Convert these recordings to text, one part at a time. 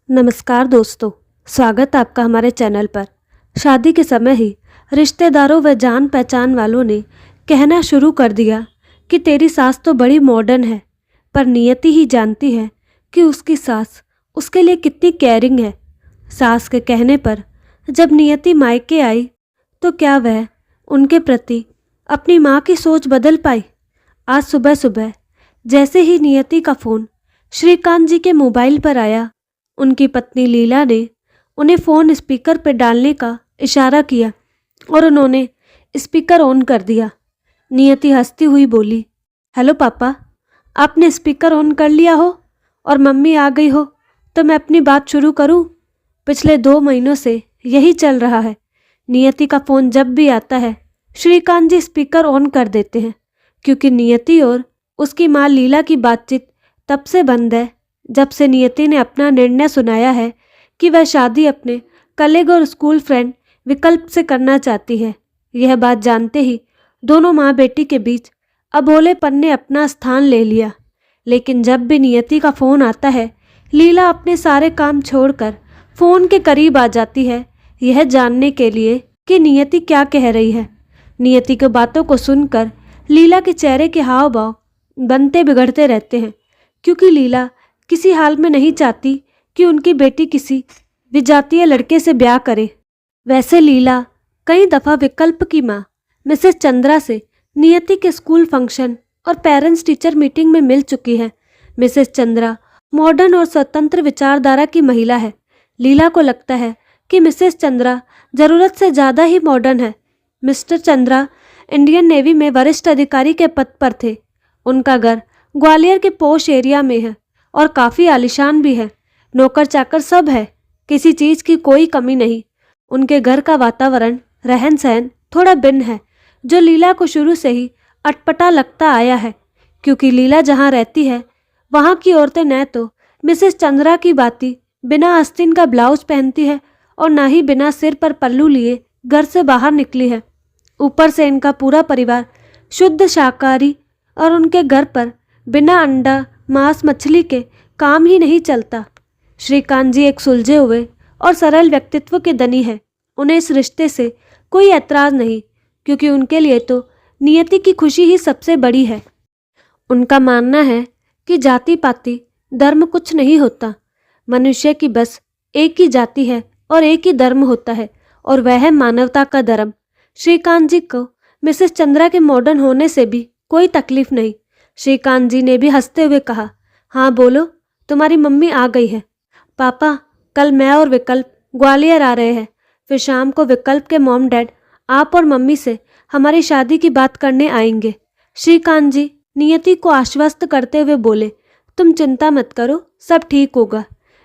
नमस्कार दोस्तों, स्वागत आपका हमारे चैनल पर। शादी के समय ही रिश्तेदारों व जान पहचान वालों ने कहना शुरू कर दिया कि तेरी सास तो बड़ी मॉडर्न है, पर नियति ही जानती है कि उसकी सास उसके लिए कितनी केयरिंग है। सास के कहने पर जब नियति मायके आई तो क्या वह उनके प्रति अपनी माँ की सोच बदल पाई? आज सुबह सुबह जैसे ही नियति का फ़ोन श्रीकांत जी के मोबाइल पर आया, उनकी पत्नी लीला ने उन्हें फ़ोन स्पीकर पर डालने का इशारा किया और उन्होंने स्पीकर ऑन कर दिया। नियति हंसती हुई बोली, हेलो पापा, आपने स्पीकर ऑन कर लिया हो और मम्मी आ गई हो तो मैं अपनी बात शुरू करूं? पिछले 2 महीनों से यही चल रहा है। नियति का फ़ोन जब भी आता है श्रीकांत जी स्पीकर ऑन कर देते हैं, क्योंकि नियति और उसकी माँ लीला की बातचीत तब से बंद है जब से नियति ने अपना निर्णय सुनाया है कि वह शादी अपने कलीग और स्कूल फ्रेंड विकल्प से करना चाहती है। यह बात जानते ही दोनों माँ बेटी के बीच अबोलेपन ने अपना स्थान ले लिया। लेकिन जब भी नियति का फ़ोन आता है, लीला अपने सारे काम छोड़कर फ़ोन के करीब आ जाती है, यह जानने के लिए कि नियति क्या कह रही है। नियति की बातों को सुनकर लीला के चेहरे के हाव भाव बनते बिगड़ते रहते हैं, क्योंकि लीला किसी हाल में नहीं चाहती कि उनकी बेटी किसी विजातीय लड़के से ब्याह करे। वैसे लीला कई दफ़ा विकल्प की माँ मिसेस चंद्रा से नियति के स्कूल फंक्शन और पेरेंट्स टीचर मीटिंग में मिल चुकी है। मिसेस चंद्रा मॉडर्न और स्वतंत्र विचारधारा की महिला है। लीला को लगता है कि मिसेस चंद्रा ज़रूरत से ज़्यादा ही मॉडर्न है। मिस्टर चंद्रा इंडियन नेवी में वरिष्ठ अधिकारी के पद पर थे। उनका घर ग्वालियर के पोश एरिया में है और काफ़ी आलीशान भी है। नौकर चाकर सब है, किसी चीज़ की कोई कमी नहीं। उनके घर का वातावरण, रहन सहन थोड़ा भिन्न है, जो लीला को शुरू से ही अटपटा लगता आया है, क्योंकि लीला जहाँ रहती है वहाँ की औरतें न तो मिसेस चंद्रा की भांति बिना आस्तीन का ब्लाउज पहनती है और ना ही बिना सिर पर पल्लू लिए घर से बाहर निकली है। ऊपर से इनका पूरा परिवार शुद्ध शाकाहारी और उनके घर पर बिना अंडा मांस मछली के काम ही नहीं चलता। श्रीकांत जी एक सुलझे हुए और सरल व्यक्तित्व के धनी है। उन्हें इस रिश्ते से कोई ऐतराज़ नहीं, क्योंकि उनके लिए तो नियति की खुशी ही सबसे बड़ी है। उनका मानना है कि जाति पाति धर्म कुछ नहीं होता। मनुष्य की बस एक ही जाति है और एक ही धर्म होता है, और वह है मानवता का धर्म। श्रीकांत जी को मिसेस चंद्रा के मॉडर्न होने से भी कोई तकलीफ नहीं। श्रीकांत जी ने भी हंसते हुए कहा, हाँ बोलो, तुम्हारी मम्मी आ गई है। पापा, कल मैं और विकल्प ग्वालियर आ रहे हैं। फिर शाम को विकल्प के मॉम डैड आप और मम्मी से हमारी शादी की बात करने आएंगे। श्रीकांत जी नियति को आश्वस्त करते हुए बोले, तुम चिंता मत करो, सब ठीक होगा।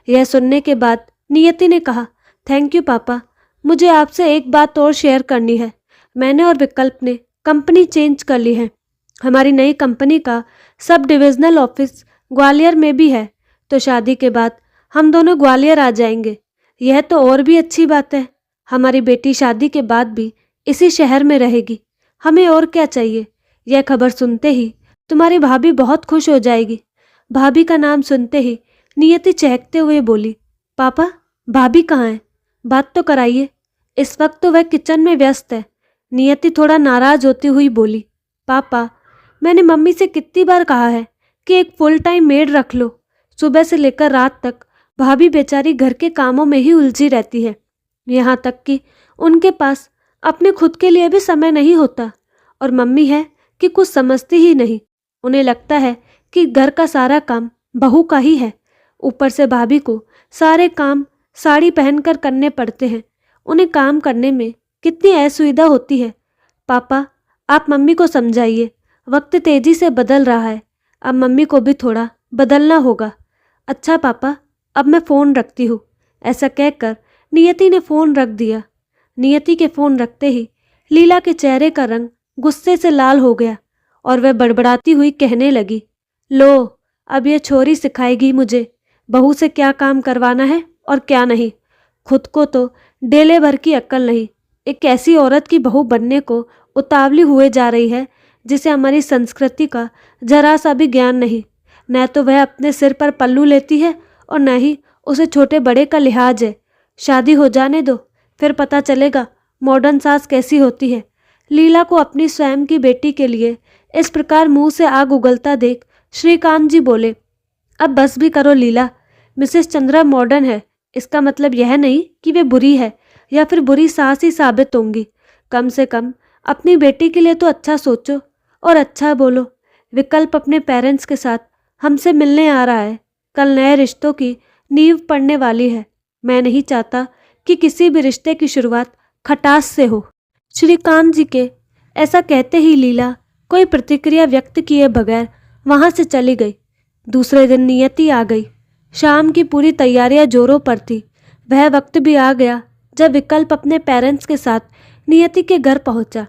यह सुनने के बाद नियति ने कहा, थैंक यू पापा, मुझे आपसे एक बात और शेयर करनी है। मैंने और विकल्प ने कंपनी चेंज कर ली है। हमारी नई कंपनी का सब डिविजनल ऑफिस ग्वालियर में भी है, तो शादी के बाद हम दोनों ग्वालियर आ जाएंगे। यह तो और भी अच्छी बात है। हमारी बेटी शादी के बाद भी इसी शहर में रहेगी। हमें और क्या चाहिए। यह खबर सुनते ही तुम्हारी भाभी बहुत खुश हो जाएगी। भाभी का नाम सुनते ही नियति चहकते हुए बोली, पापा, भाभी कहाँ है? बात तो कराइए। इस वक्त तो वह किचन में व्यस्त है। नियति थोड़ा नाराज होती हुई बोली, पापा, मैंने मम्मी से कितनी बार कहा है कि एक फुल टाइम मेड रख लो। सुबह से लेकर रात तक भाभी बेचारी घर के कामों में ही उलझी रहती है। यहाँ तक कि उनके पास अपने खुद के लिए भी समय नहीं होता। और मम्मी है कि कुछ समझती ही नहीं। उन्हें लगता है कि घर का सारा काम बहू का ही है। ऊपर से भाभी को सारे काम साड़ी पहनकर करने पड़ते हैं। उन्हें काम करने में कितनी असुविधा होती है। पापा, आप मम्मी को समझाइए। वक्त तेजी से बदल रहा है, अब मम्मी को भी थोड़ा बदलना होगा। अच्छा पापा, अब मैं फ़ोन रखती हूँ। ऐसा कहकर नियति ने फ़ोन रख दिया। नियति के फ़ोन रखते ही लीला के चेहरे का रंग गुस्से से लाल हो गया और वह बड़बड़ाती हुई कहने लगी, लो, अब यह छोरी सिखाएगी मुझे बहू से क्या काम करवाना है और क्या नहीं। खुद को तो डेले भर की अक्ल नहीं। एक ऐसी औरत की बहू बनने को उतावली हुए जा रही है जिसे हमारी संस्कृति का जरा सा भी ज्ञान नहीं। न तो वह अपने सिर पर पल्लू लेती है और न ही उसे छोटे बड़े का लिहाज है। शादी हो जाने दो, फिर पता चलेगा मॉडर्न सास कैसी होती है। लीला को अपनी स्वयं की बेटी के लिए इस प्रकार मुंह से आग उगलता देख श्रीकांत जी बोले, अब बस भी करो लीला। मिसेस चंद्रा मॉडर्न है, इसका मतलब यह नहीं कि वे बुरी है या फिर बुरी सास ही साबित होंगी। कम से कम अपनी बेटी के लिए तो अच्छा सोचो और अच्छा बोलो। विकल्प अपने पेरेंट्स के साथ हमसे मिलने आ रहा है। कल नए रिश्तों की नींव पड़ने वाली है। मैं नहीं चाहता कि किसी भी रिश्ते की शुरुआत खटास से हो। श्रीकांत जी के ऐसा कहते ही लीला कोई प्रतिक्रिया व्यक्त किए बगैर वहां से चली गई। दूसरे दिन नियति आ गई। शाम की पूरी तैयारियां जोरों पर थी। वह वक्त भी आ गया जब विकल्प अपने पेरेंट्स के साथ नियति के घर पहुंचा।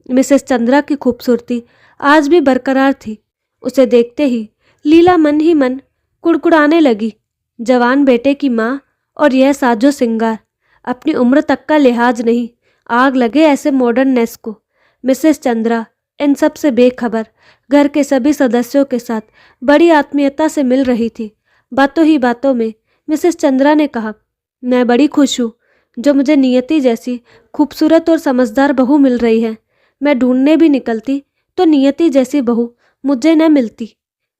मिसेस चंद्रा की खूबसूरती आज भी बरकरार थी। उसे देखते ही लीला मन ही मन कुड़कुड़ाने लगी। जवान बेटे की माँ और यह साजो सिंगार, अपनी उम्र तक का लिहाज नहीं। आग लगे ऐसे मॉडर्ननेस को। मिसेस चंद्रा इन सब से बेखबर घर के सभी सदस्यों के साथ बड़ी आत्मीयता से मिल रही थी। बातों ही बातों में मिसेस चंद्रा ने कहा, मैं बड़ी खुश हूँ जो मुझे नियति जैसी खूबसूरत और समझदार बहू मिल रही है। मैं ढूंढने भी निकलती तो नियति जैसी बहू मुझे न मिलती।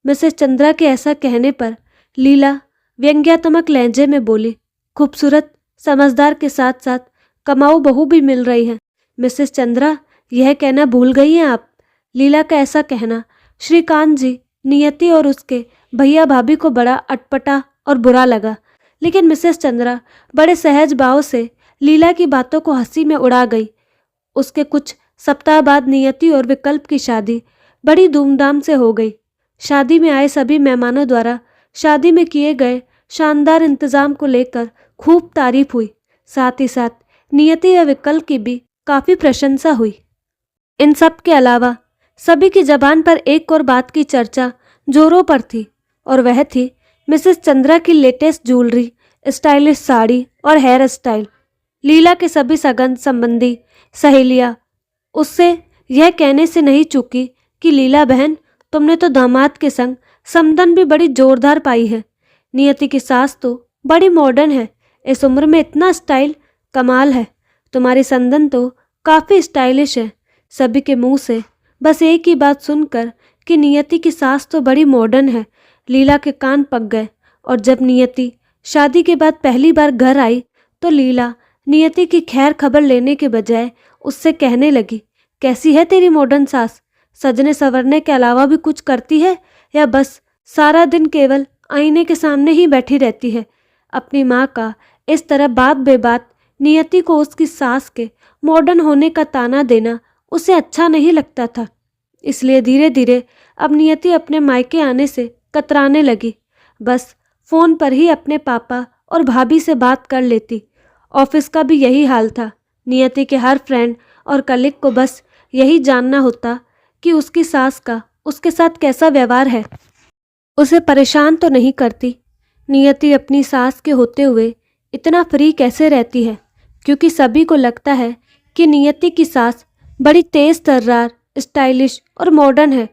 मिसेस चंद्रा के ऐसा कहने पर लीला व्यंग्यात्मक लहजे में बोली, खूबसूरत समझदार के साथ साथ कमाऊ बहू भी मिल रही है। मिसेस चंद्रा, यह कहना भूल गई हैं आप। लीला का ऐसा कहना श्रीकांत जी, नियति और उसके भैया भाभी को बड़ा अटपटा और बुरा लगा। लेकिन मिसेस चंद्रा बड़े सहज भाव से लीला की बातों को हंसी में उड़ा गई। उसके कुछ सप्ताह बाद नियति और विकल्प की शादी बड़ी धूमधाम से हो गई। शादी में आए सभी मेहमानों द्वारा शादी में किए गए शानदार इंतजाम को लेकर खूब तारीफ हुई। साथ ही साथ नियति व विकल्प की भी काफ़ी प्रशंसा हुई। इन सब के अलावा सभी की जबान पर एक और बात की चर्चा जोरों पर थी और वह थी मिसेस चंद्रा की लेटेस्ट ज्वेलरी, स्टाइलिश साड़ी और हेयर स्टाइल। लीला के सभी सगन संबंधी सहेलियाँ उससे यह कहने से नहीं चूकी कि लीला बहन, तुमने तो दामाद के संग समधन भी बड़ी जोरदार पाई है। नियति की सास तो बड़ी मॉडर्न है, इस उम्र में इतना स्टाइल कमाल है। तुम्हारी संदन तो काफ़ी स्टाइलिश है। सभी के मुंह से बस एक ही बात सुनकर कि नियति की सास तो बड़ी मॉडर्न है, लीला के कान पक गए। और जब नियति शादी के बाद पहली बार घर आई तो लीला नियति की खैर खबर लेने के बजाय उससे कहने लगी, कैसी है तेरी मॉडर्न सास? सजने संवरने के अलावा भी कुछ करती है या बस सारा दिन केवल आईने के सामने ही बैठी रहती है? अपनी माँ का इस तरह बात बेबात नियति को उसकी सास के मॉडर्न होने का ताना देना उसे अच्छा नहीं लगता था। इसलिए धीरे धीरे अब नियति अपने मायके आने से कतराने लगी। बस फ़ोन पर ही अपने पापा और भाभी से बात कर लेती। ऑफिस का भी यही हाल था। नियति के हर फ्रेंड और कलीग को बस यही जानना होता कि उसकी सास का उसके साथ कैसा व्यवहार है। उसे परेशान तो नहीं करती। नियति अपनी सास के होते हुए इतना फ्री कैसे रहती है? क्योंकि सभी को लगता है कि नियति की सास बड़ी तेज तर्रार, स्टाइलिश और मॉडर्न है।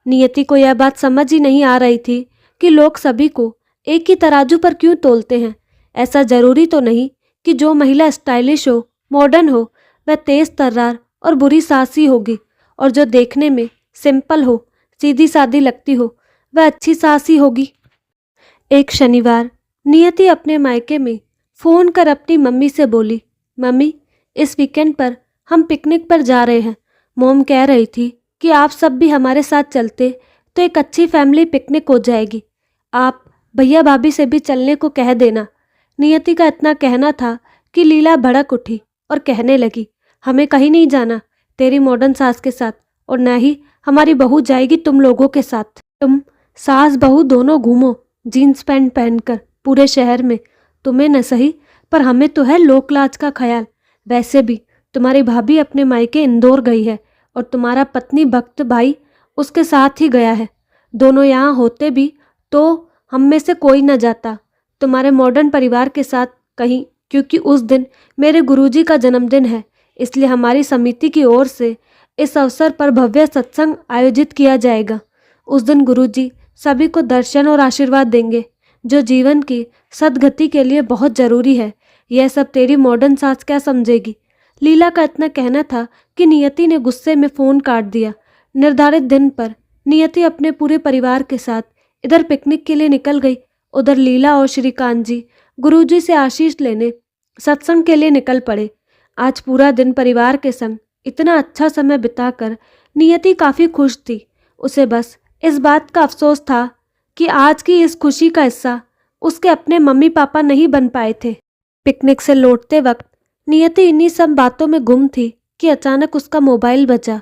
नियति को यह बात समझ ही नहीं आ रही थी कि लोग सभी को एक ही तराजू पर क्यों तोलते हैं। ऐसा ज़रूरी तो नहीं कि जो महिला स्टाइलिश हो, मॉडर्न हो, वह तेज तर्रार और बुरी सास ही होगी, और जो देखने में सिंपल हो, सीधी सादी लगती हो, वह अच्छी सास ही होगी। एक शनिवार नियति अपने मायके में फ़ोन कर अपनी मम्मी से बोली, मम्मी, इस वीकेंड पर हम पिकनिक पर जा रहे हैं। मोम कह रही थी कि आप सब भी हमारे साथ चलते तो एक अच्छी फैमिली पिकनिक हो जाएगी। आप भैया भाभी से भी चलने को कह देना। नियति का इतना कहना था कि लीला भड़क उठी और कहने लगी, हमें कहीं नहीं जाना तेरी मॉडर्न सास के साथ, और न ही हमारी बहू जाएगी तुम लोगों के साथ। तुम सास बहू दोनों घूमो जीन्स पैंट पहनकर पूरे शहर में। तुम्हें न सही पर हमें तो है लोक लाज का ख्याल। वैसे भी तुम्हारी भाभी अपने मायके इंदौर गई है और तुम्हारा पत्नी भक्त भाई उसके साथ ही गया है। दोनों यहाँ होते भी तो हम में से कोई न जाता तुम्हारे मॉडर्न परिवार के साथ कहीं, क्योंकि उस दिन मेरे गुरुजी का जन्मदिन है। इसलिए हमारी समिति की ओर से इस अवसर पर भव्य सत्संग आयोजित किया जाएगा। उस दिन गुरुजी सभी को दर्शन और आशीर्वाद देंगे। जो जीवन की सदगति के लिए बहुत ज़रूरी है। यह सब तेरी मॉडर्न सास क्या समझेगी। लीला का इतना कहना था कि नियति ने गुस्से में फ़ोन काट दिया। निर्धारित दिन पर नियति अपने पूरे परिवार के साथ इधर पिकनिक के लिए निकल गई, उधर लीला और श्रीकांत जी गुरुजी से आशीष लेने सत्संग के लिए निकल पड़े। आज पूरा दिन परिवार के संग इतना अच्छा समय बिताकर नियति काफ़ी खुश थी। उसे बस इस बात का अफसोस था कि आज की इस खुशी का हिस्सा उसके अपने मम्मी पापा नहीं बन पाए थे। पिकनिक से लौटते वक्त नियति इन्हीं सब बातों में गुम थी कि अचानक उसका मोबाइल बजा।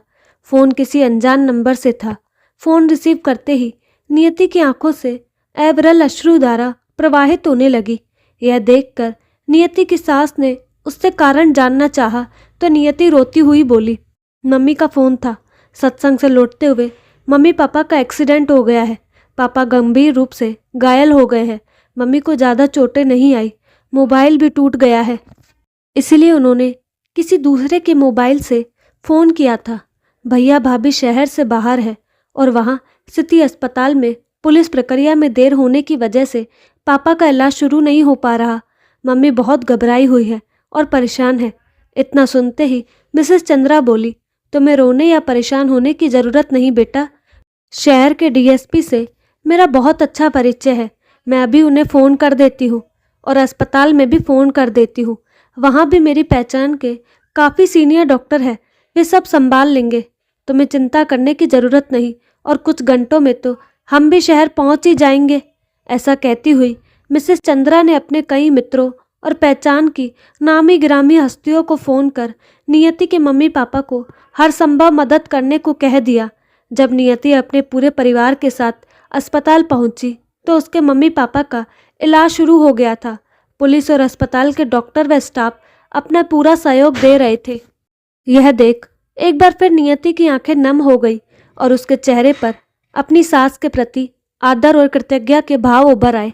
फ़ोन किसी अनजान नंबर से था। फ़ोन रिसीव करते ही नियति की आंखों से अविरल अश्रुधारा प्रवाहित होने लगी। यह देखकर नियति की सास ने उससे कारण जानना चाहा तो नियति रोती हुई बोली, मम्मी का फ़ोन था। सत्संग से लौटते हुए मम्मी पापा का एक्सीडेंट हो गया है। पापा गंभीर रूप से घायल हो गए हैं। मम्मी को ज़्यादा चोटें नहीं आई, मोबाइल भी टूट गया है, इसलिए उन्होंने किसी दूसरे के मोबाइल से फ़ोन किया था। भैया भाभी शहर से बाहर है और वहाँ सिटी अस्पताल में पुलिस प्रक्रिया में देर होने की वजह से पापा का इलाज शुरू नहीं हो पा रहा। मम्मी बहुत घबराई हुई है और परेशान है। इतना सुनते ही मिसेस चंद्रा बोली, तुम्हें रोने या परेशान होने की ज़रूरत नहीं बेटा। शहर के डीएसपी से मेरा बहुत अच्छा परिचय है। मैं अभी उन्हें फ़ोन कर देती हूँ और अस्पताल में भी फ़ोन कर देती हूँ। वहाँ भी मेरी पहचान के काफ़ी सीनियर डॉक्टर हैं, वे सब संभाल लेंगे। तुम्हें चिंता करने की ज़रूरत नहीं और कुछ घंटों में तो हम भी शहर पहुँच ही जाएंगे। ऐसा कहती हुई मिसेस चंद्रा ने अपने कई मित्रों और पहचान की नामी गिरामी हस्तियों को फ़ोन कर नियति के मम्मी पापा को हर संभव मदद करने को कह दिया। जब नियति अपने पूरे परिवार के साथ अस्पताल पहुंची तो उसके मम्मी पापा का इलाज शुरू हो गया था। पुलिस और अस्पताल के डॉक्टर व स्टाफ अपना पूरा सहयोग दे रहे थे। यह देख एक बार फिर नियति की आंखें नम हो गई और उसके चेहरे पर अपनी सास के प्रति आदर और कृतज्ञता के भाव उभर आए।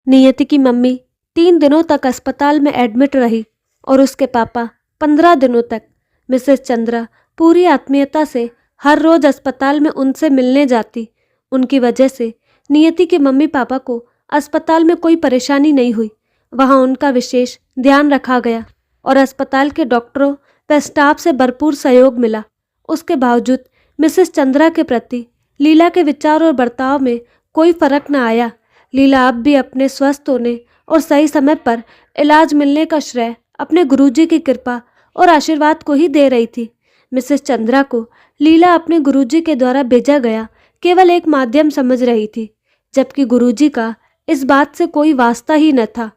नियति की मम्मी 3 दिनों तक अस्पताल में एडमिट रही और उसके पापा 15 दिनों तक। मिसेस चंद्रा पूरी आत्मीयता से हर रोज़ अस्पताल में उनसे मिलने जाती। उनकी वजह से नियति के मम्मी पापा को अस्पताल में कोई परेशानी नहीं हुई। वहाँ उनका विशेष ध्यान रखा गया और अस्पताल के डॉक्टरों व स्टाफ से भरपूर सहयोग मिला। उसके बावजूद मिसेस चंद्रा के प्रति लीला के विचार और बर्ताव में कोई फर्क न आया। लीला अब भी अपने स्वस्थ होने और सही समय पर इलाज मिलने का श्रेय अपने गुरुजी की कृपा और आशीर्वाद को ही दे रही थी। मिसेस चंद्रा को लीला अपने गुरुजी के द्वारा भेजा गया केवल एक माध्यम समझ रही थी, जबकि गुरुजी का इस बात से कोई वास्ता ही न था।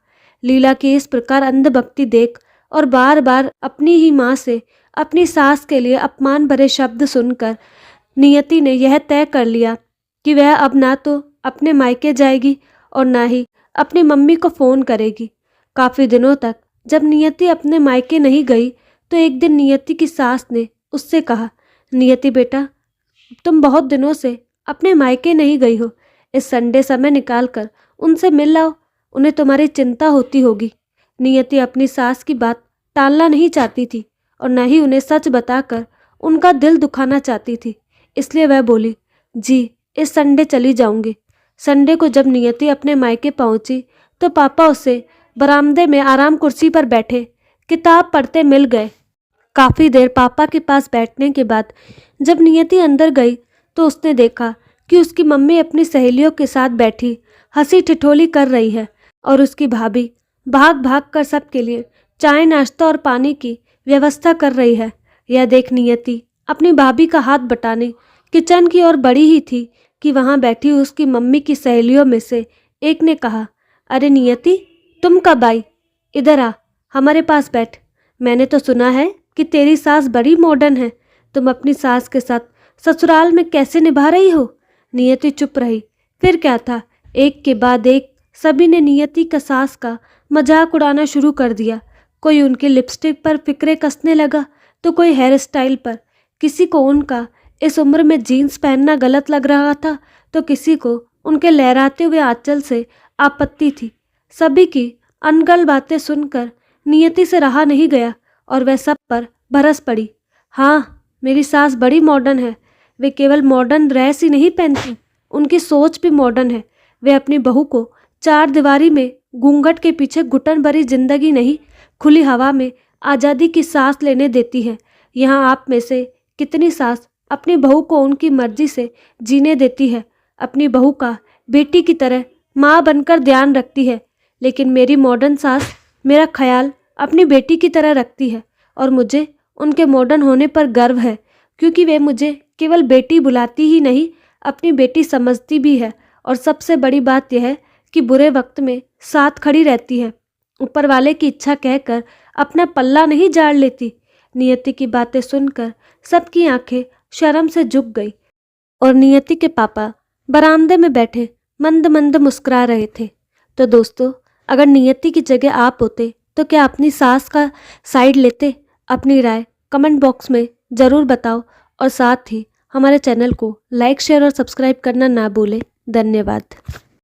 लीला की इस प्रकार अंधभक्ति देख और बार बार अपनी ही माँ से अपनी सास के लिए अपमान भरे शब्द सुनकर नियति ने यह तय कर लिया कि वह अब ना तो अपने मायके जाएगी और ना ही अपनी मम्मी को फ़ोन करेगी। काफ़ी दिनों तक जब नियति अपने मायके नहीं गई तो एक दिन नियति की सास ने उससे कहा, नियति बेटा, तुम बहुत दिनों से अपने मायके नहीं गई हो, इस संडे समय निकाल कर उनसे मिल लाओ, उन्हें तुम्हारी चिंता होती होगी। नियति अपनी सास की बात टालना नहीं चाहती थी और न ही उन्हें सच बताकर उनका दिल दुखाना चाहती थी, इसलिए वह बोली, जी इस संडे चली जाऊंगी। संडे को जब नियति अपने मायके पहुंची तो पापा उसे बरामदे में आराम कुर्सी पर बैठे किताब पढ़ते मिल गए। काफ़ी देर पापा के पास बैठने के बाद जब नियति अंदर गई तो उसने देखा कि उसकी मम्मी अपनी सहेलियों के साथ बैठी हंसी ठिठोली कर रही है और उसकी भाभी भाग भाग कर सबके लिए चाय नाश्ता और पानी की व्यवस्था कर रही है। यह देख नियति अपनी भाभी का हाथ बटाने किचन की ओर बढ़ी ही थी कि वहाँ बैठी उसकी मम्मी की सहेलियों में से एक ने कहा, अरे नियति, तुम कब आई? इधर आ, हमारे पास बैठ। मैंने तो सुना है कि तेरी सास बड़ी मॉडर्न है, तुम अपनी सास के साथ ससुराल में कैसे निभा रही हो? नियति चुप रही। फिर क्या था, एक के बाद एक सभी ने नियति का सास का मजाक उड़ाना शुरू कर दिया। कोई उनकी लिपस्टिक पर फिक्रे कसने लगा तो कोई हेयर स्टाइल पर। किसी को उनका इस उम्र में जीन्स पहनना गलत लग रहा था तो किसी को उनके लहराते हुए आंचल से आपत्ति थी। सभी की अनगढ़ बातें सुनकर नियति से रहा नहीं गया और वह सब पर बरस पड़ी। हाँ, मेरी सास बड़ी मॉडर्न है। वे केवल मॉडर्न ड्रेस ही नहीं पहनती, उनकी सोच भी मॉडर्न है। वे अपनी बहू को चार दीवारी में घूंघट के पीछे घुटन भरी जिंदगी नहीं, खुली हवा में आज़ादी की सांस लेने देती है। यहाँ आप में से कितनी सास अपनी बहू को उनकी मर्जी से जीने देती है, अपनी बहू का बेटी की तरह माँ बनकर ध्यान रखती है। लेकिन मेरी मॉडर्न सास मेरा ख्याल अपनी बेटी की तरह रखती है और मुझे उनके मॉडर्न होने पर गर्व है, क्योंकि वे मुझे केवल बेटी बुलाती ही नहीं, अपनी बेटी समझती भी है। और सबसे बड़ी बात यह है कि बुरे वक्त में साथ खड़ी रहती है, ऊपर वाले की इच्छा कहकर अपना पल्ला नहीं झाड़ लेती। नियति की बातें सुनकर सबकी आंखें शर्म से झुक गई और नियति के पापा बरामदे में बैठे मंद मंद मुस्कुरा रहे थे। तो दोस्तों, अगर नियति की जगह आप होते तो क्या अपनी सास का साइड लेते? अपनी राय कमेंट बॉक्स में ज़रूर बताओ और साथ ही हमारे चैनल को लाइक, शेयर और सब्सक्राइब करना ना भूलें। धन्यवाद।